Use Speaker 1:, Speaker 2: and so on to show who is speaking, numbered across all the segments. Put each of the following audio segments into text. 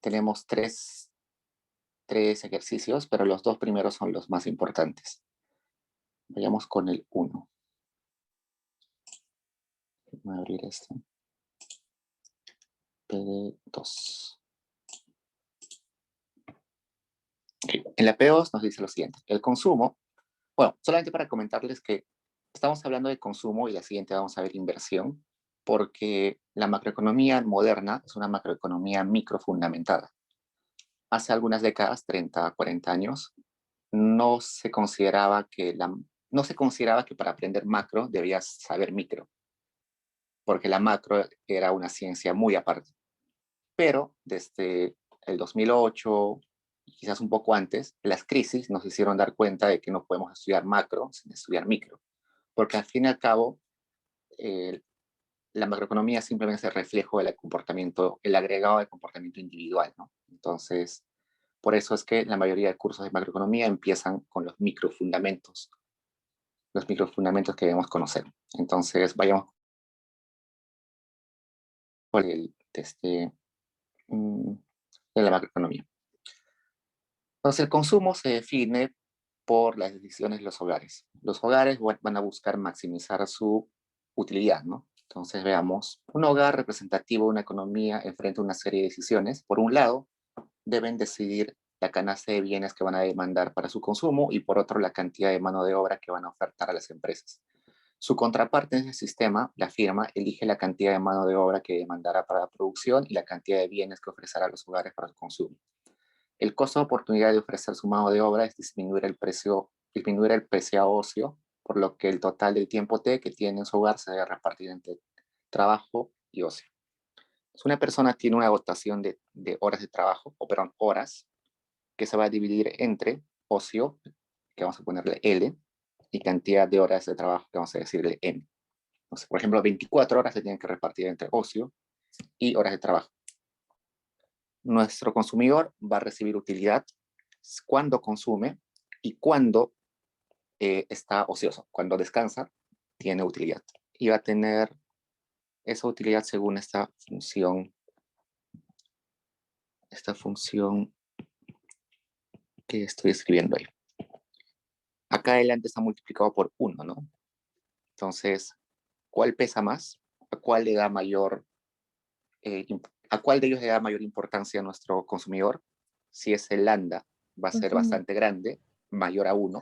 Speaker 1: tenemos tres ejercicios, pero los dos primeros son los más importantes. Vayamos con el 1. Voy a abrir esto. PD2. Okay. En la P2 nos dice lo siguiente. El consumo, bueno, solamente para comentarles que estamos hablando de consumo y la siguiente vamos a ver inversión, porque la macroeconomía moderna es una macroeconomía microfundamentada. Hace algunas décadas, 30, 40 años, no se consideraba que para aprender macro debías saber micro, porque la macro era una ciencia muy aparte. Pero desde el 2008, quizás un poco antes, las crisis nos hicieron dar cuenta de que no podemos estudiar macro sin estudiar micro, porque al fin y al cabo, la macroeconomía simplemente es el reflejo del comportamiento, el agregado del comportamiento individual, ¿no? Entonces, por eso es que la mayoría de cursos de macroeconomía empiezan con los microfundamentos que debemos conocer. Entonces, vayamos por de la macroeconomía. Entonces, el consumo se define por las decisiones de los hogares. Los hogares van a buscar maximizar su utilidad, ¿no? Entonces, veamos, un hogar representativo de una economía enfrenta una serie de decisiones. Por un lado, deben decidir la canasta de bienes que van a demandar para su consumo y por otro, la cantidad de mano de obra que van a ofertar a las empresas. Su contraparte en ese sistema, la firma, elige la cantidad de mano de obra que demandará para la producción y la cantidad de bienes que ofrecerá a los hogares para su consumo. El costo de oportunidad de ofrecer su mano de obra es disminuir el precio a ocio, por lo que el total del tiempo T que tiene en su hogar se debe repartir entre trabajo y ocio. Si una persona tiene una dotación de horas de trabajo, o perdón, horas, que se va a dividir entre ocio, que vamos a ponerle L, y cantidad de horas de trabajo, que vamos a decirle M. Entonces, por ejemplo, 24 horas se tienen que repartir entre ocio y horas de trabajo. Nuestro consumidor va a recibir utilidad cuando consume y cuando está ocioso. Cuando descansa, tiene utilidad. Y va a tener esa utilidad según esta función que estoy escribiendo ahí. Acá adelante está multiplicado por 1, ¿no? Entonces, ¿cuál pesa más? ¿A cuál de ellos le da mayor importancia a nuestro consumidor? Si es el lambda, va a ser bastante grande, mayor a 1,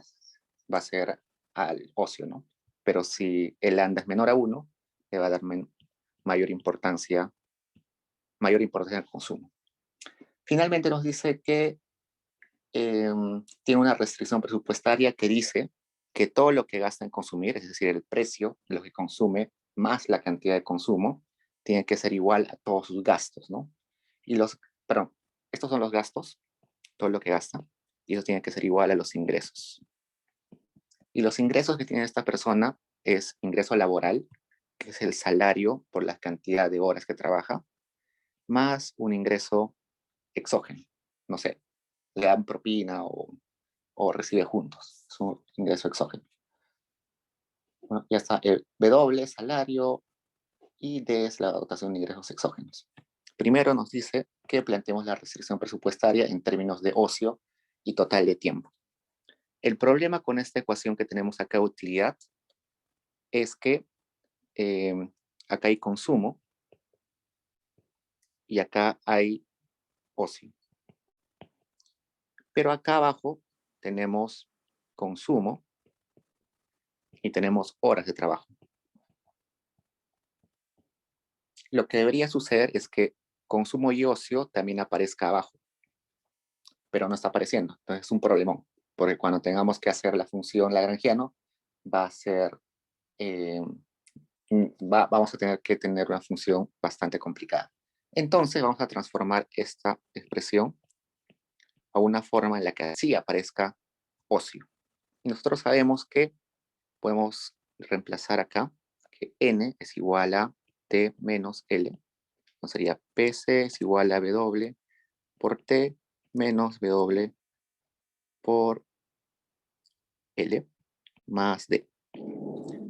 Speaker 1: va a ser al ocio, ¿no? Pero si el lambda es menor a 1, le va a dar mayor importancia al consumo. Finalmente nos dice que tiene una restricción presupuestaria que dice que todo lo que gasta en consumir, es decir, el precio de lo que consume más la cantidad de consumo, tiene que ser igual a todos sus gastos, ¿no? Estos son los gastos, todo lo que gasta, y eso tiene que ser igual a los ingresos. Y los ingresos que tiene esta persona es ingreso laboral, que es el salario por la cantidad de horas que trabaja, más un ingreso exógeno, no sé, le dan propina o recibe juntos, es un ingreso exógeno. Bueno, ya está, el W, salario, y D es la dotación de ingresos exógenos. Primero nos dice que planteemos la restricción presupuestaria en términos de ocio y total de tiempo. El problema con esta ecuación que tenemos acá de utilidad es que acá hay consumo y acá hay ocio. Pero acá abajo tenemos consumo y tenemos horas de trabajo. Lo que debería suceder es que consumo y ocio también aparezca abajo, pero no está apareciendo. Entonces es un problemón, porque cuando tengamos que hacer la función lagrangiano, va a ser, vamos a tener que tener una función bastante complicada. Entonces vamos a transformar esta expresión a una forma en la que sí aparezca ocio. Y nosotros sabemos que podemos reemplazar acá que n es igual a t menos l. Entonces sería pc es igual a w por t menos w por l más d.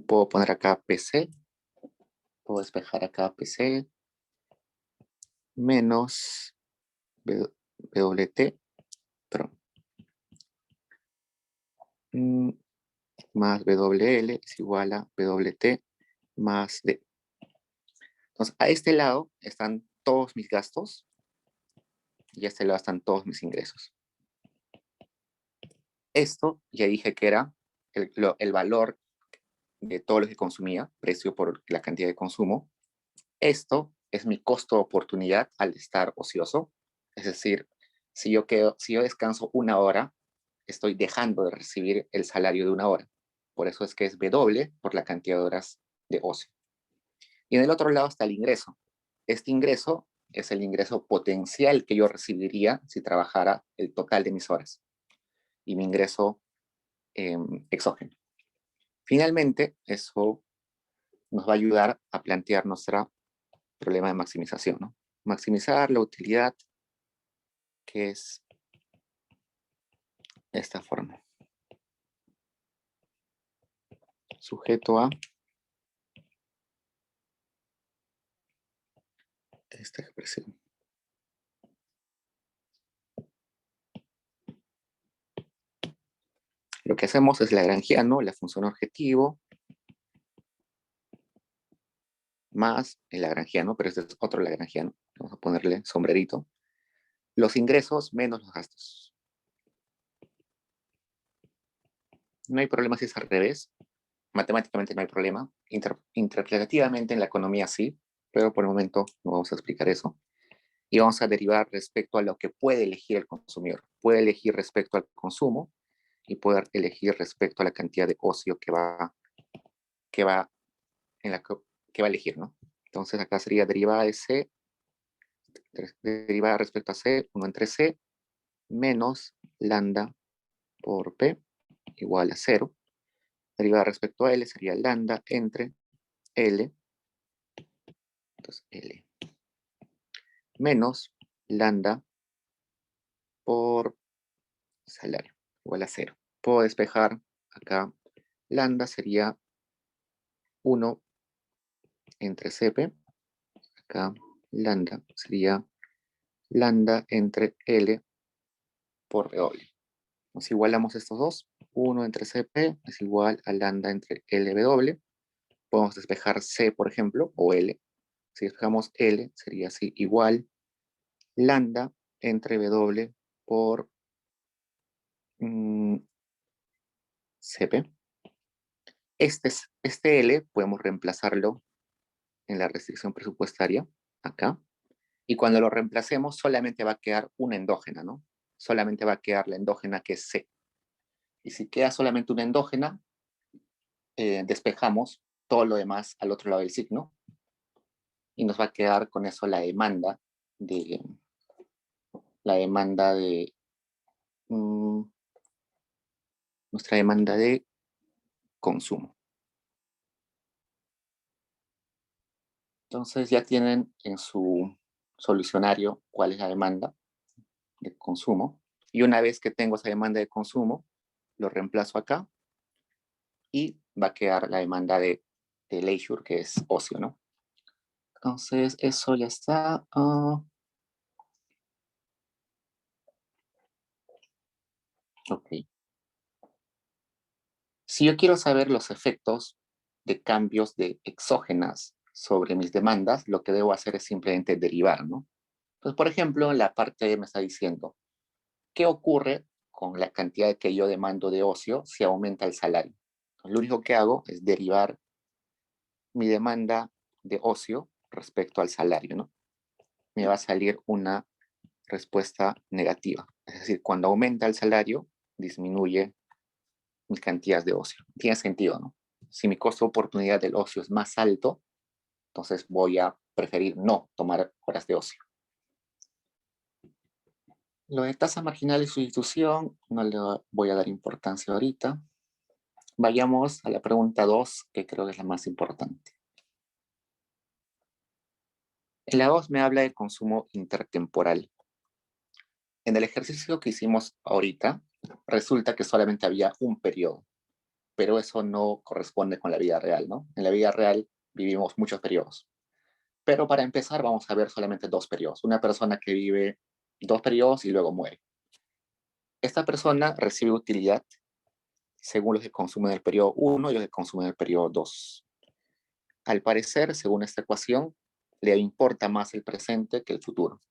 Speaker 1: Puedo poner acá pc, puedo despejar acá pc menos WT, perdón, más WL es igual a WT más D. Entonces, a este lado están todos mis gastos y a este lado están todos mis ingresos. Esto ya dije que era el valor de todo lo que consumía, precio por la cantidad de consumo. Esto es mi costo de oportunidad al estar ocioso. Es decir, si yo descanso una hora, estoy dejando de recibir el salario de una hora. Por eso es que es W por la cantidad de horas de ocio. Y en el otro lado está el ingreso. Este ingreso es el ingreso potencial que yo recibiría si trabajara el total de mis horas. Y mi ingreso exógeno. Finalmente, eso nos va a ayudar a plantear nuestro problema de maximización, ¿no? Maximizar la utilidad, que es esta forma. Sujeto a esta expresión. Lo que hacemos es lagrangiano, la función objetivo, más el lagrangiano, pero este es otro lagrangiano. Vamos a ponerle sombrerito. Los ingresos menos los gastos. No hay problema si es al revés. Matemáticamente no hay problema. Interpretativamente en la economía sí, pero por el momento no vamos a explicar eso. Y vamos a derivar respecto a lo que puede elegir el consumidor. Puede elegir respecto al consumo y poder elegir respecto a la cantidad de ocio que va a elegir, ¿no? Entonces acá sería derivada de C, derivada respecto a C, 1 entre C, menos lambda por P, igual a 0. Derivada respecto a L sería lambda entre L, entonces L, menos lambda por salario, igual a 0. Puedo despejar acá, lambda sería 1 entre CP, acá lambda sería lambda entre L por W. Nos igualamos estos dos. 1 entre CP es igual a lambda entre LW. Podemos despejar C, por ejemplo, o L. Si despejamos L, sería así, igual lambda entre W por CP. Este L podemos reemplazarlo en la restricción presupuestaria, acá. Y cuando lo reemplacemos, solamente va a quedar una endógena, ¿no? Solamente va a quedar la endógena que es C. Y si queda solamente una endógena, despejamos todo lo demás al otro lado del signo y nos va a quedar con eso de nuestra demanda de consumo. Entonces ya tienen en su solucionario cuál es la demanda de consumo. Y una vez que tengo esa demanda de consumo, lo reemplazo acá y va a quedar la demanda de leisure, que es ocio, ¿no? Entonces eso ya está. Ok. Si yo quiero saber los efectos de cambios de exógenas sobre mis demandas, lo que debo hacer es simplemente derivar, ¿no? Entonces, por ejemplo, en la parte E me está diciendo, ¿qué ocurre con la cantidad que yo demando de ocio si aumenta el salario? Entonces, lo único que hago es derivar mi demanda de ocio respecto al salario, ¿no? Me va a salir una respuesta negativa. Es decir, cuando aumenta el salario, disminuye mis cantidades de ocio. Tiene sentido, ¿no? Si mi costo de oportunidad del ocio es más alto, entonces voy a preferir no tomar horas de ocio. Lo de tasa marginal de sustitución no le voy a dar importancia ahorita. Vayamos a la pregunta 2, que creo que es la más importante. En la 2 me habla de consumo intertemporal. En el ejercicio que hicimos ahorita, resulta que solamente había un periodo, pero eso no corresponde con la vida real, ¿no? En la vida real vivimos muchos periodos. Pero para empezar vamos a ver solamente 2 periodos. Una persona que vive 2 periodos y luego muere. Esta persona recibe utilidad según los que consumen el periodo 1 y los que consumen el periodo 2. Al parecer, según esta ecuación, le importa más el presente que el futuro.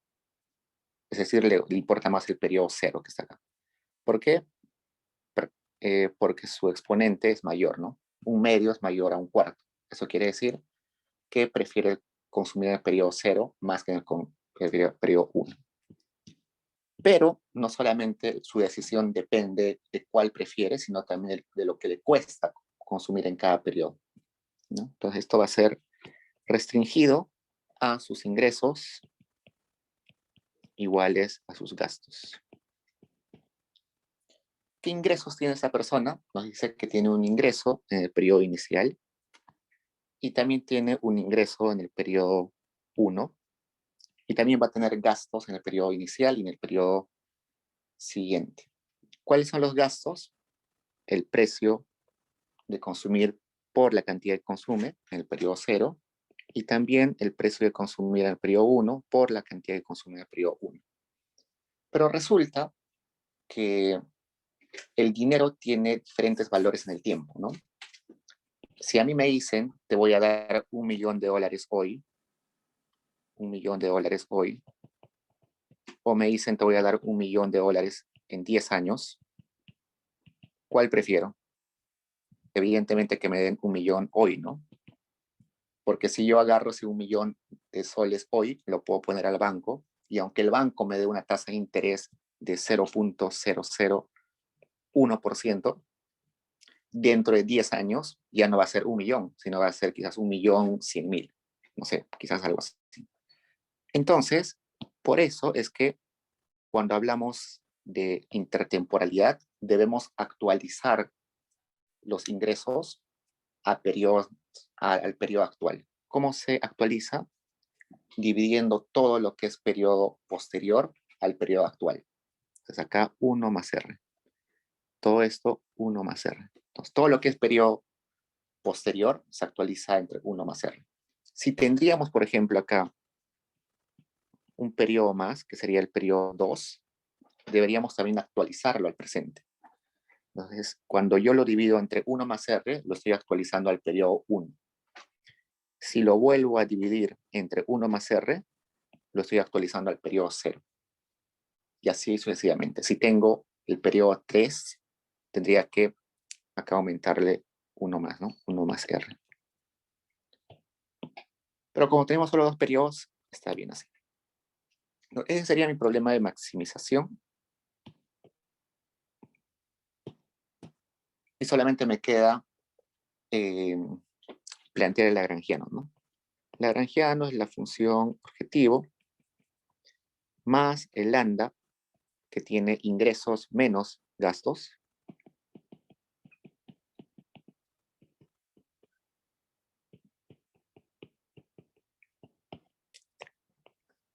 Speaker 1: Es decir, le importa más el periodo 0 que está acá. ¿Por qué? Porque su exponente es mayor, ¿no? Un medio es mayor a un cuarto. Eso quiere decir que prefiere consumir en el periodo 0 más que en el periodo 1. Pero no solamente su decisión depende de cuál prefiere, sino también de lo que le cuesta consumir en cada periodo, ¿no? Entonces esto va a ser restringido a sus ingresos iguales a sus gastos. ¿Qué ingresos tiene esa persona? Nos dice que tiene un ingreso en el periodo inicial y también tiene un ingreso en el periodo 1 y también va a tener gastos en el periodo inicial y en el periodo siguiente. ¿Cuáles son los gastos? El precio de consumir por la cantidad que consume en el periodo 0 y también el precio de consumir en el periodo 1 por la cantidad que consume en el periodo 1. Pero resulta que el dinero tiene diferentes valores en el tiempo, ¿no? Si a mí me dicen, te voy a dar $1.000.000 hoy, $1.000.000 hoy, o me dicen, te voy a dar $1.000.000 en 10 años, ¿cuál prefiero? Evidentemente que me den 1.000.000 hoy, ¿no? Porque si yo agarro ese 1.000.000 de soles hoy, lo puedo poner al banco, y aunque el banco me dé una tasa de interés de 0.001%, dentro de 10 años ya no va a ser 1.000.000, sino va a ser quizás 1.100.000, no sé, quizás algo así. Entonces, por eso es que cuando hablamos de intertemporalidad, debemos actualizar los ingresos al periodo actual. ¿Cómo se actualiza? Dividiendo todo lo que es periodo posterior al periodo actual. Entonces acá 1 más R. Todo esto 1 más R. Entonces todo lo que es periodo posterior se actualiza entre 1 más R. Si tendríamos, por ejemplo, acá un periodo más, que sería el periodo 2, deberíamos también actualizarlo al presente. Entonces, cuando yo lo divido entre 1 más R, lo estoy actualizando al periodo 1. Si lo vuelvo a dividir entre 1 más R, lo estoy actualizando al periodo 0. Y así sucesivamente. Si tengo el periodo 3, tendría que acá aumentarle 1 más, ¿no? 1 más R. Pero como tenemos solo 2 periodos, está bien así. Ese sería mi problema de maximización. Y solamente me queda plantear el lagrangiano, ¿no? Lagrangiano es la función objetivo más el lambda, que tiene ingresos menos gastos,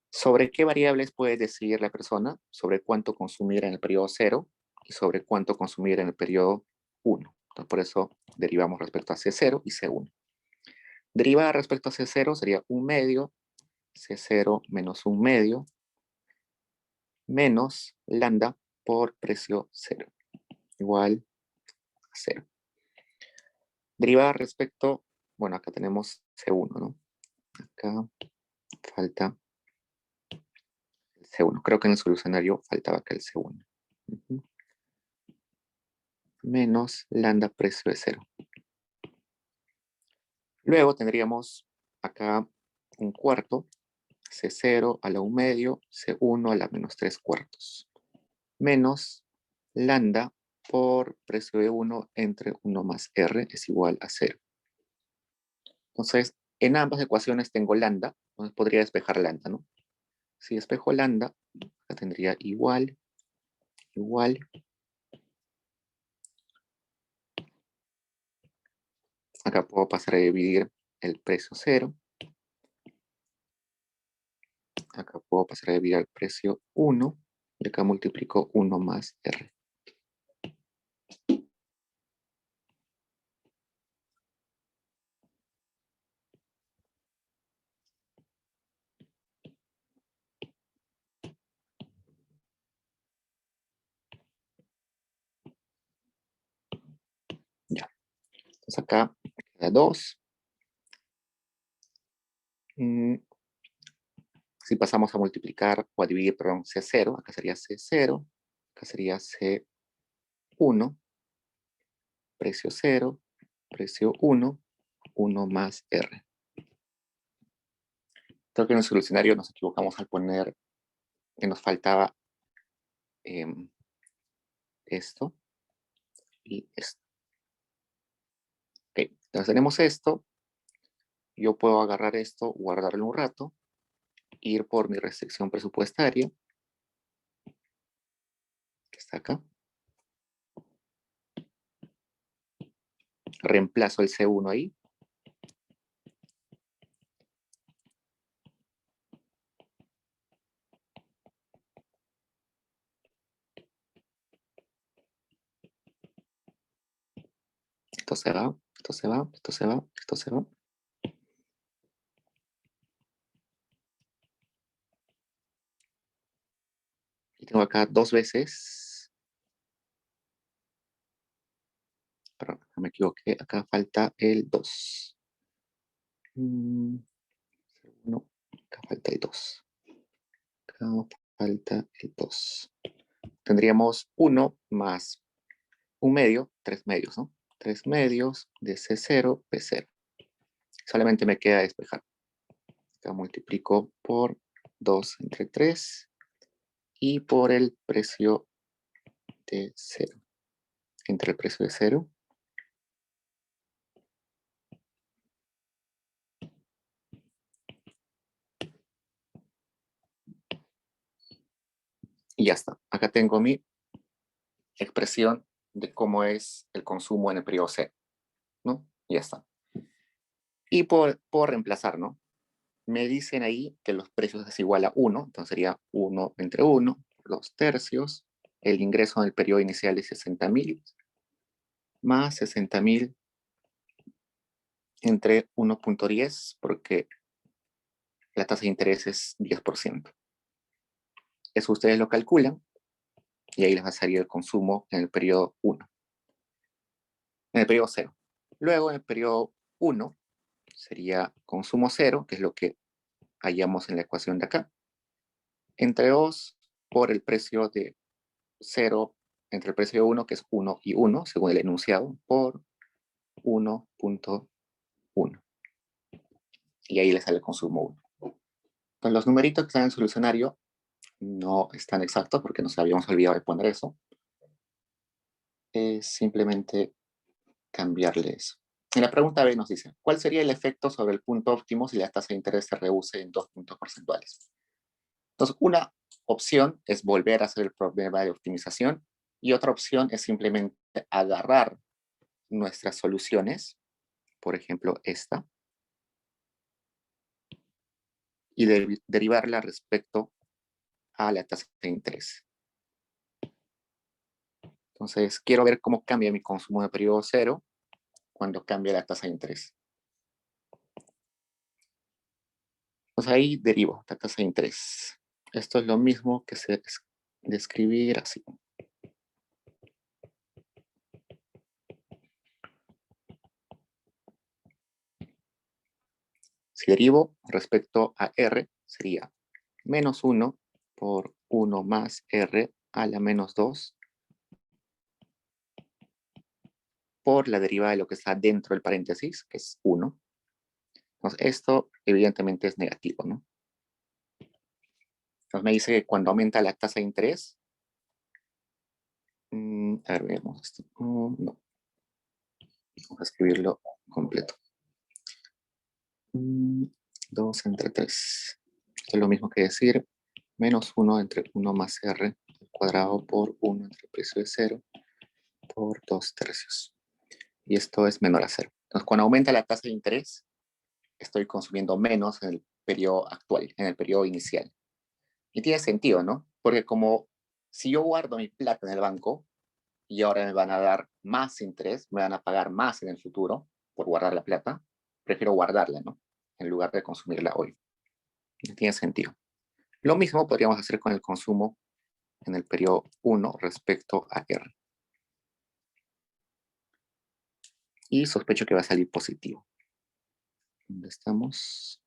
Speaker 1: ¿sobre qué variables puede decidir la persona? Sobre cuánto consumir en el periodo 0 y sobre cuánto consumir en el periodo 1. Entonces, por eso derivamos respecto a C0 y C1. Derivada respecto a C0 sería 1 medio, C0 menos 1 medio, menos lambda por precio 0, igual a 0. Derivada respecto, bueno, acá tenemos C1, ¿no? Acá falta el C1. Creo que en el solucionario faltaba acá el C1. Menos lambda precio de 0. Luego tendríamos acá un cuarto, C0 a la 1 medio, C1 a la menos 3 cuartos, menos lambda por precio de 1 entre 1 más R es igual a 0. Entonces, en ambas ecuaciones tengo lambda, entonces podría despejar lambda, ¿no? Si despejo lambda, acá tendría igual. Acá puedo pasar a dividir el precio 0. Acá puedo pasar a dividir el precio 1. Y acá multiplico 1 más R. Entonces acá queda 2. Si pasamos a multiplicar o a dividir, perdón, C0, acá sería C0, acá sería C1, precio 0, precio 1, 1 más R. Creo que en el solucionario nos equivocamos al poner que nos faltaba esto y esto. Ok, entonces tenemos esto. Yo puedo agarrar esto, guardarlo un rato, ir por mi restricción presupuestaria, que está acá. Reemplazo el C1 ahí. Esto se va, esto se va, esto se va, esto se va. Y tengo acá 2 veces. Perdón, me equivoqué. Acá falta el 2. No, acá falta el 2. Acá falta el 2. Tendríamos 1 más 1 medio, 3 medios, ¿no? 3 medios de C0, P0. Solamente me queda despejar. Acá multiplico por 2 entre 3 y por el precio de 0. Entre el precio de 0. Y ya está. Acá tengo mi expresión de cómo es el consumo en el periodo 0, ¿no? Y ya está. Y puedo reemplazar, ¿no? Me dicen ahí que los precios es igual a 1, entonces sería 1 entre 1, 2 tercios. El ingreso en el periodo inicial es 60.000, más 60.000 entre 1.10, porque la tasa de interés es 10%. Eso ustedes lo calculan, y ahí les va a salir el consumo en el periodo 1. En el periodo 0. Luego, en el periodo 1, sería consumo 0, que es lo que hallamos en la ecuación de acá, entre 2 por el precio de 0, entre el precio de 1, que es 1 y 1, según el enunciado, por 1.1. Y ahí le sale el consumo 1. Pues los numeritos que están en el solucionario no están exactos porque nos habíamos olvidado de poner eso. Es simplemente cambiarle eso. En la pregunta B nos dice, ¿cuál sería el efecto sobre el punto óptimo si la tasa de interés se reduce en 2 puntos porcentuales? Entonces, una opción es volver a hacer el problema de optimización y otra opción es simplemente agarrar nuestras soluciones, por ejemplo esta, y derivarla respecto a la tasa de interés. Entonces, quiero ver cómo cambia mi consumo de periodo 0 cuando cambia la tasa de interés. Pues ahí derivo la tasa de interés. Esto es lo mismo que describir así. Si derivo respecto a R, sería menos 1 por 1 más R a la menos 2 por la derivada de lo que está dentro del paréntesis, que es 1. Entonces, esto evidentemente es negativo, ¿no? Entonces me dice que cuando aumenta la tasa de interés, a ver, veamos esto. No. Vamos a escribirlo completo. 2 entre 3. Esto es lo mismo que decir menos 1 entre 1 más R al cuadrado por 1 entre el precio de 0 por 2 tercios. Y esto es menor a 0. Entonces, cuando aumenta la tasa de interés, estoy consumiendo menos en el periodo actual, en el periodo inicial. Y tiene sentido, ¿no? Porque como si yo guardo mi plata en el banco y ahora me van a dar más interés, me van a pagar más en el futuro por guardar la plata, prefiero guardarla, ¿no? En lugar de consumirla hoy. No tiene sentido. Lo mismo podríamos hacer con el consumo en el periodo 1 respecto a R. Y sospecho que va a salir positivo. ¿Dónde estamos?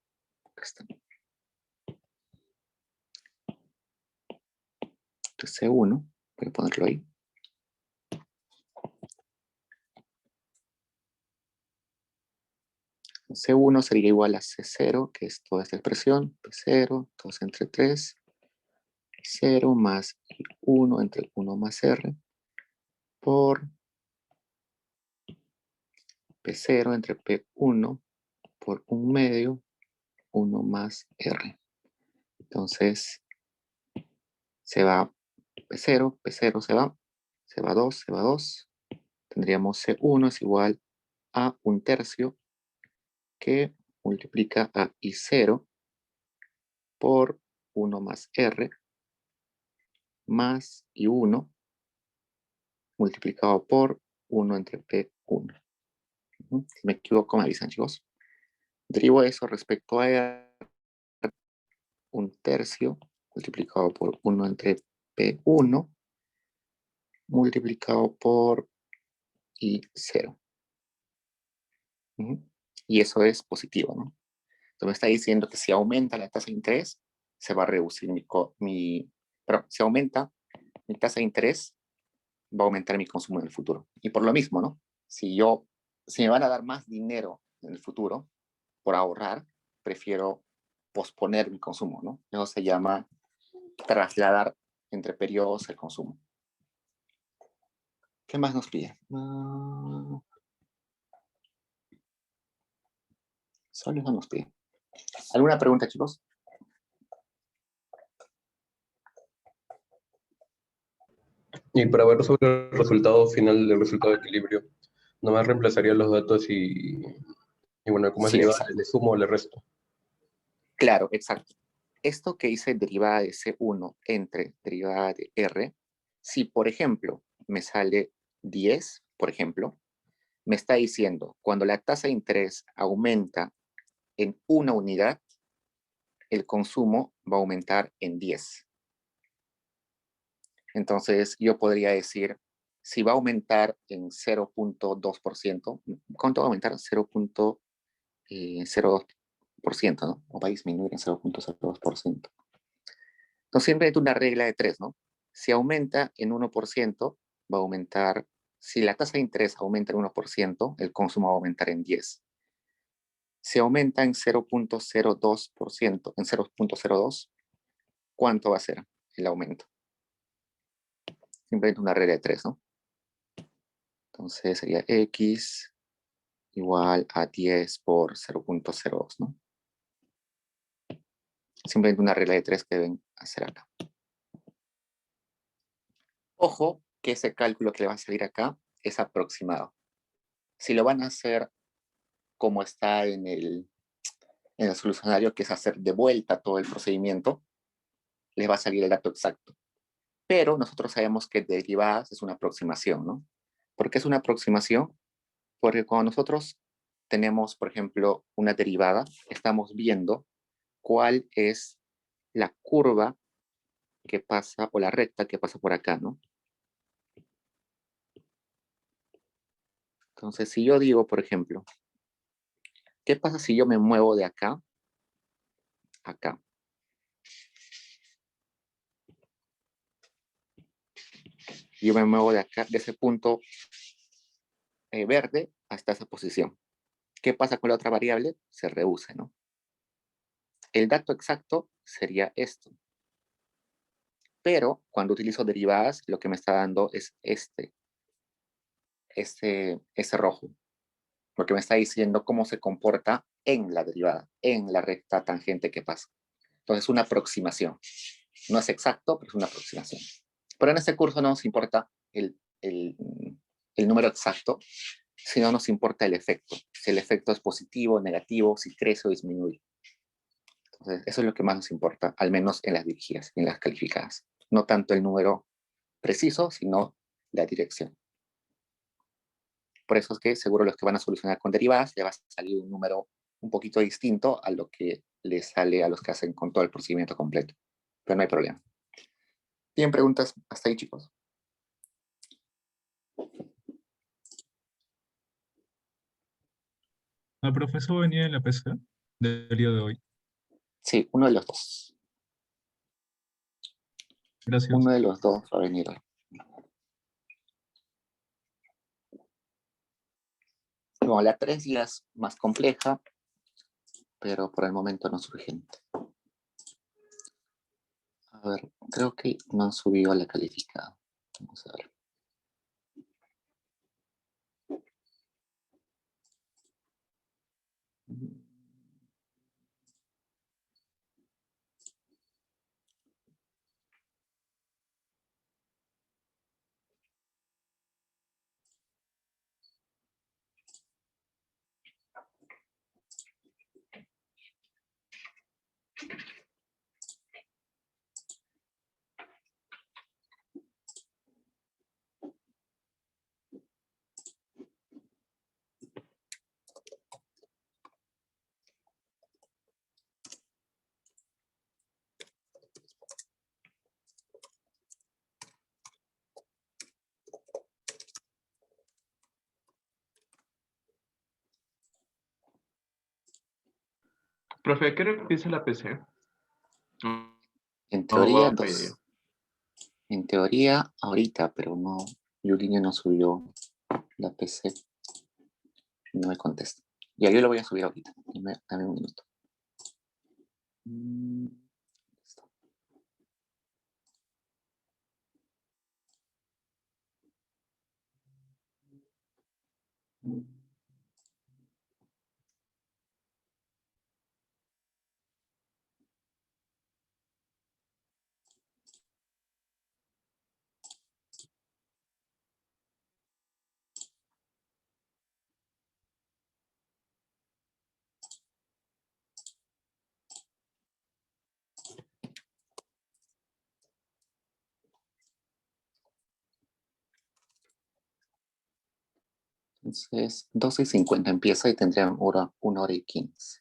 Speaker 1: Acá estamos. Entonces C1, voy a ponerlo ahí. C1 sería igual a C0, que es toda esta expresión, P0, 2 entre 3, 0 más 1 entre 1 más R, por P0 entre P1 por 1 medio, 1 más R. Entonces, se va P0, P0 se va 2, se va 2. Tendríamos C1 es igual a 1/3 que multiplica a I0 por 1 más R más I1 multiplicado por 1 entre P1. Si me equivoco, me avisan, chicos. Derivo eso respecto a R, 1/3 multiplicado por 1 entre P1 multiplicado por I0. Y eso es positivo, ¿no? Entonces me está diciendo que si aumenta la tasa de interés, se va a reducir pero si aumenta mi tasa de interés, va a aumentar mi consumo en el futuro. Y por lo mismo, ¿no? Si me van a dar más dinero en el futuro por ahorrar, prefiero posponer mi consumo, ¿no? Eso se llama trasladar entre periodos el consumo. ¿Qué más nos pide? Solo eso nos pide. ¿Alguna pregunta, chicos?
Speaker 2: Y para ver sobre el resultado final del resultado de equilibrio, nomás reemplazaría los datos y bueno, como es
Speaker 1: Sí,
Speaker 2: derivada,
Speaker 1: exacto.
Speaker 2: le sumo o le resto.
Speaker 1: Claro, exacto. Esto que hice derivada de C1 entre derivada de R, si por ejemplo me sale 10, por ejemplo, me está diciendo cuando la tasa de interés aumenta en una unidad, el consumo va a aumentar en 10. Entonces yo podría decir, si va a aumentar en 0.2%, ¿cuánto va a aumentar? 0.02%, ¿no? O va a disminuir en 0.02%. Entonces siempre hay una regla de 3, ¿no? Si aumenta en 1%, va a aumentar, si la tasa de interés aumenta en 1%, el consumo va a aumentar en 10. Si aumenta en 0.02%, en 0.02, ¿cuánto va a ser el aumento? Simplemente una regla de 3, ¿no? Entonces sería X igual a 10 por 0.02, ¿no? Simplemente una regla de 3 que deben hacer acá. Ojo que ese cálculo que le va a salir acá es aproximado. Si lo van a hacer como está en el solucionario, que es hacer de vuelta todo el procedimiento, les va a salir el dato exacto. Pero nosotros sabemos que derivadas es una aproximación, ¿no? ¿Por qué es una aproximación? Porque cuando nosotros tenemos, por ejemplo, una derivada, estamos viendo cuál es la curva que pasa, o la recta que pasa por acá, ¿no? Entonces, si yo digo, por ejemplo, ¿qué pasa si yo me muevo de acá a acá? Yo me muevo de acá, de ese punto verde hasta esa posición. ¿Qué pasa con la otra variable? Se reduce, ¿no? El dato exacto sería esto. Pero cuando utilizo derivadas, lo que me está dando es ese rojo. Lo que me está diciendo cómo se comporta en la derivada, en la recta tangente que pasa. Entonces, una aproximación. No es exacto, pero es una aproximación. Pero en este curso no nos importa el número exacto, sino nos importa el efecto. Si el efecto es positivo, negativo, si crece o disminuye. Entonces, eso es lo que más nos importa, al menos en las dirigidas, en las calificadas. No tanto el número preciso, sino la dirección. Por eso es que seguro los que van a solucionar con derivadas les va a salir un número un poquito distinto a lo que les sale a los que hacen con todo el procedimiento completo. Pero no hay problema. ¿Tienen preguntas hasta ahí, chicos?
Speaker 3: ¿El profesor venía en la PC del día de hoy?
Speaker 1: Sí, uno de los dos.
Speaker 3: Gracias.
Speaker 1: Uno de los dos va a venir hoy. Bueno, la 3 ya es más compleja, pero por el momento no es urgente. A ver, creo que no han subido la calificada. Vamos a ver.
Speaker 4: Profe, ¿a qué hora empieza la PC?
Speaker 1: En
Speaker 4: No
Speaker 1: teoría,
Speaker 4: va a pedir.
Speaker 1: en teoría ahorita, pero no, Yuliño no subió la PC. No me contesta. Ya yo lo voy a subir ahorita. Dame un minuto. Listo. Entonces, 12:50 empieza y tendrían 1 hora y 15.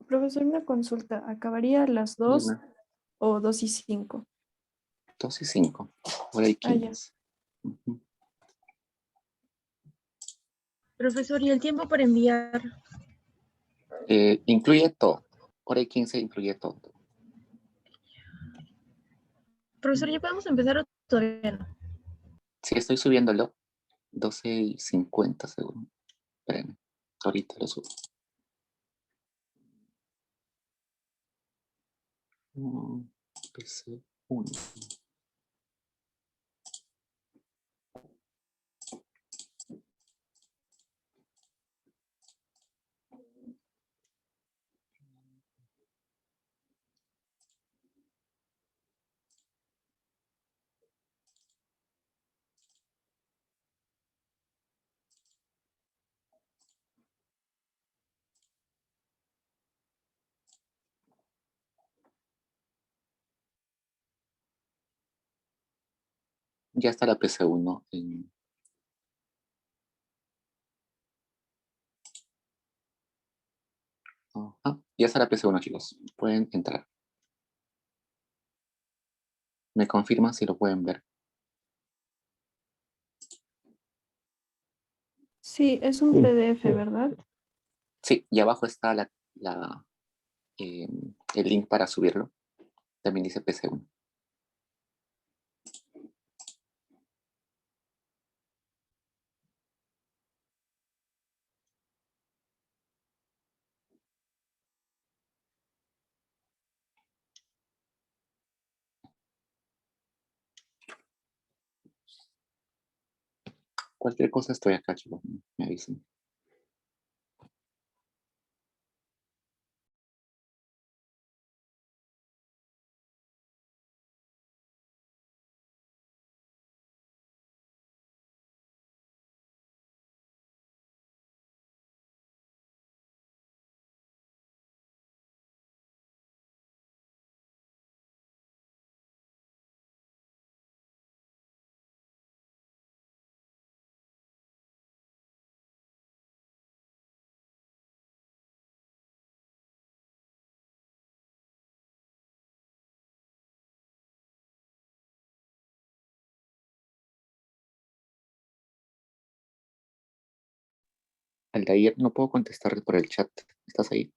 Speaker 5: Profesor, una consulta. ¿Acabaría a las 2 o 2:05?
Speaker 1: 2:05. Hora y
Speaker 5: Ah, ya.
Speaker 1: 15. Ujú.
Speaker 6: Profesor, ¿y el tiempo para enviar?
Speaker 1: Incluye todo. 1 hora y 15 incluye todo.
Speaker 6: Profesor, ¿ya podemos empezar o todavía no?
Speaker 1: Sí, estoy subiéndolo. 12:50 seguro. Espérenme. Ahorita lo subo. PC 1. ya está la PC1 en... Ya está la PC1, chicos. Pueden entrar. Me confirman si lo pueden ver.
Speaker 5: Sí, es un PDF, ¿verdad?
Speaker 1: Sí, y abajo está el link para subirlo. También dice PC1. Cualquier cosa estoy acá, chicos. Me avisen. Aldair, no puedo contestar por el chat. ¿Estás ahí?